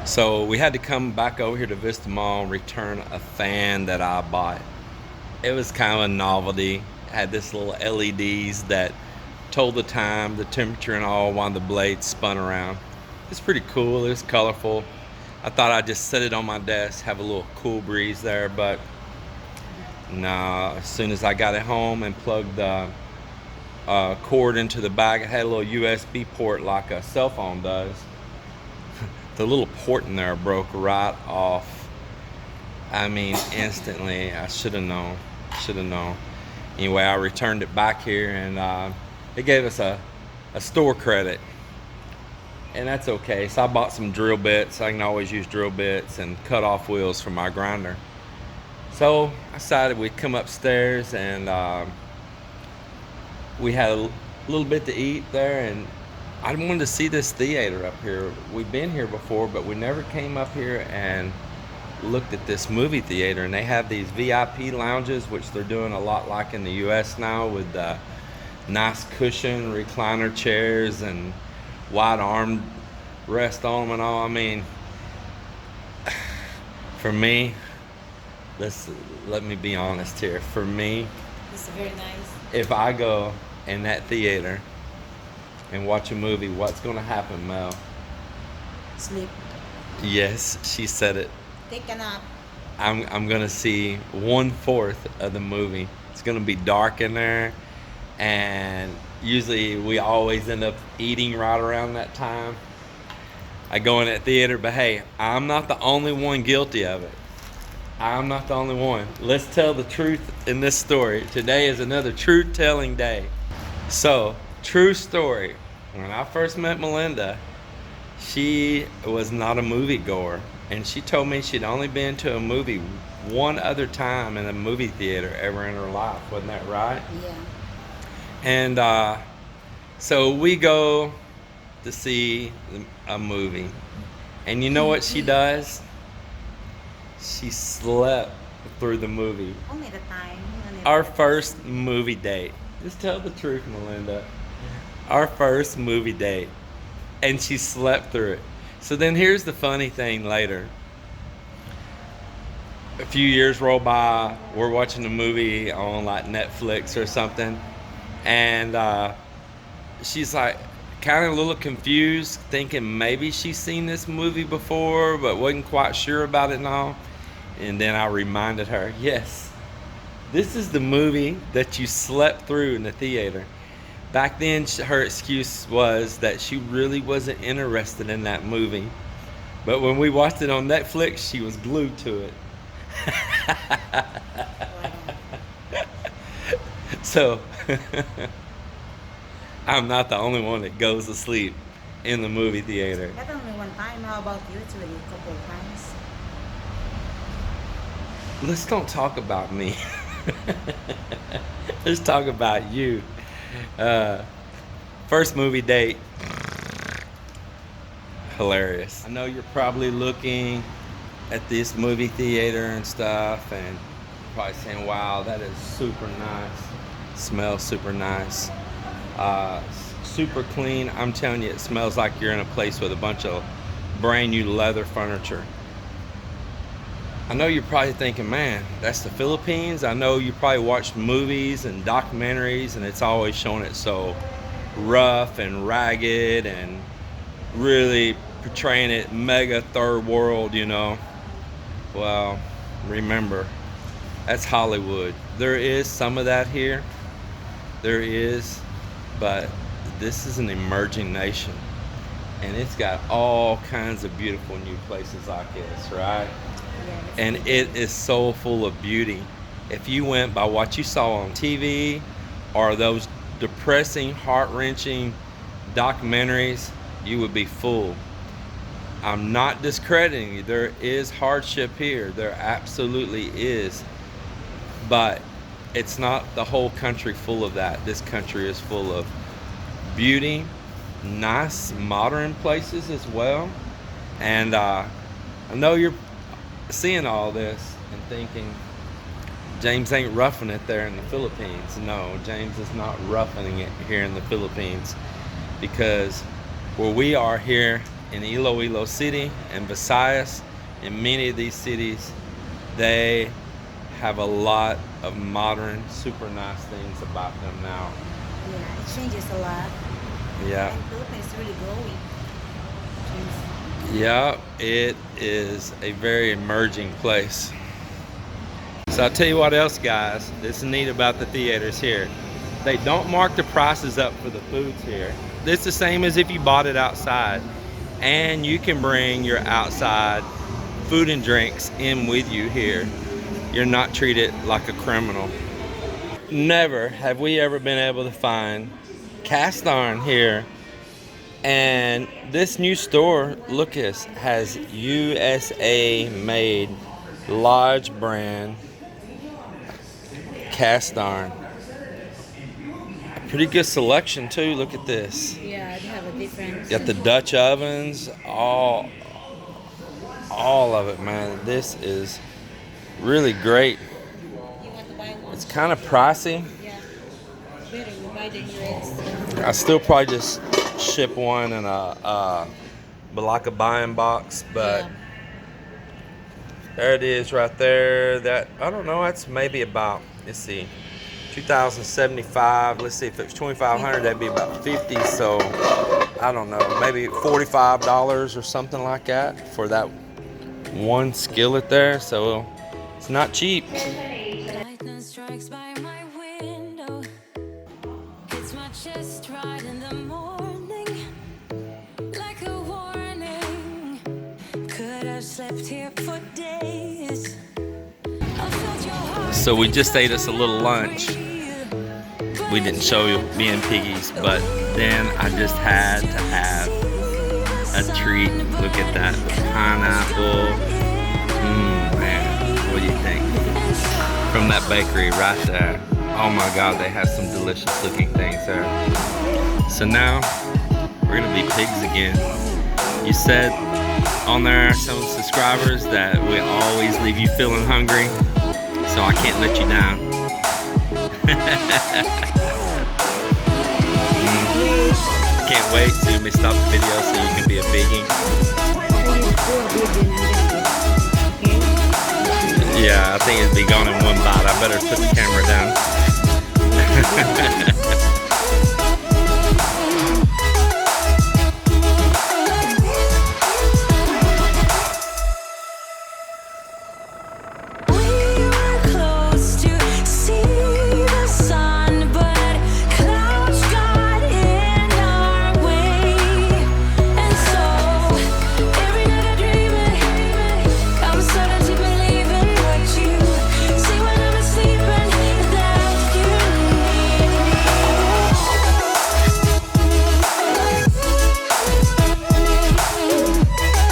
So we had to come back over here to Vista Mall and return a fan that I bought. It was kind of a novelty. It had this little LEDs that told the time, the temperature, and all while the blades spun around. It's pretty cool. It was colorful. I thought I'd just set it on my desk, have a little cool breeze there, but no. As soon as I got it home and plugged the cord into the back, it had a little USB port like a cell phone does. The little port in there broke right off. I mean, instantly. I should have known. Should have known. Anyway, I returned it back here, and it gave us a store credit, and that's okay. So I bought some drill bits. I can always use drill bits and cut off wheels for my grinder. So I decided we'd come upstairs, and we had a little bit to eat there, and I wanted to see this theater up here. We've been here before, but we never came up here and looked at this movie theater. And they have these VIP lounges, which they're doing a lot like in the US now, with nice cushion recliner chairs and wide arm rest on them and all. I mean, for me, let me be honest here. For me, It's very nice. if I go in that theater and watch a movie, what's going to happen, Mel? Sleep. Yes, she said it. Take a nap. I'm going to see 1/4 of the movie. It's going to be dark in there, and usually we always end up eating right around that time. I go in that theater, but hey, I'm not the only one guilty of it. I'm not the only one. Let's tell the truth in this story. Today is another truth-telling day. So, true story. When I first met Melinda, she was not a movie goer, and she told me she'd only been to a movie one other time in a movie theater ever in her life. Wasn't that right? Yeah. And so we go to see a movie, and you know what she does? She slept through the movie. Only the time. Our first movie date. Just tell the truth, Melinda. Our first movie date. And she slept through it. So then here's the funny thing later. A few years roll by. We're watching a movie on like Netflix or something. And she's like kind of a little confused, thinking maybe she's seen this movie before, but wasn't quite sure about it and all. And then I reminded her, yes, this is the movie that you slept through in the theater. Back then, her excuse was that she really wasn't interested in that movie. But when we watched it on Netflix, she was glued to it. So, I'm not the only one that goes to sleep in the movie theater. Not only one time. How about you? It's really a couple of times. Let's don't talk about me. Let's talk about you. First movie date. Hilarious. I know you're probably looking at this movie theater and stuff, and probably saying, wow, that is super nice. Smells super nice. Super clean. I'm telling you, it smells like you're in a place with a bunch of brand new leather furniture. I know you're probably thinking, man, that's the Philippines. I know you probably watched movies and documentaries, and it's always showing it so rough and ragged and really portraying it mega third world, you know. Well, remember, that's Hollywood. There is some of that here. There is, but this is an emerging nation, and it's got all kinds of beautiful new places like this, right? Yes. And it is so full of beauty. If you went by what you saw on TV or those depressing, heart-wrenching documentaries, you would be fooled. I'm not discrediting you. There is hardship here. There absolutely is. But it's not the whole country full of that. This country is full of beauty, nice modern places as well. And I know you're seeing all this and thinking, James ain't roughing it there in the Philippines. No, James is not roughing it here in the Philippines, because where we are here in Iloilo City and Visayas. In many of these cities, they have a lot of modern, super nice things about them now. Yeah, it changes a lot. Yeah. And Philippines is really growing. Yeah, it is a very emerging place. So I'll tell you what else, guys, that's neat about the theaters here. They don't mark the prices up for the foods here. It's the same as if you bought it outside. And you can bring your outside food and drinks in with you here. You're not treated like a criminal. Never have we ever been able to find cast iron here. And this new store, Lucas, has USA made large brand cast iron. Pretty good selection too. Look at this. Yeah, they have a different. Got the Dutch ovens, all of it, man. This is really great. You want to buy one? It's kind of pricey. Yeah. Better we buy the US. I still probably just ship one in a like a buying box, but Yeah. there it is right there. That, I don't know, that's maybe about, let's see, 2075. Let's see, if it was 2,500, that'd be about 50. So I don't know, maybe $45 or something like that for that one skillet there. So it's not cheap. Lightning strikes by my window. Hits my chest right in the morning. Like a warning. Could have slept here for days. I felt your heart. So we just ate us a little lunch. We didn't show you me and Piggy's, but then I just had to have a treat. Look at that pineapple. Man, what do you think? From that bakery right there. Oh my God, they have some delicious looking things there. So now we're gonna be pigs again. You said on there, some subscribers, that we always leave you feeling hungry, so I can't let you down. Can't wait till we stop the video so you can be a piggy. Yeah, I think it'd be gone in one bite. I better put the camera down.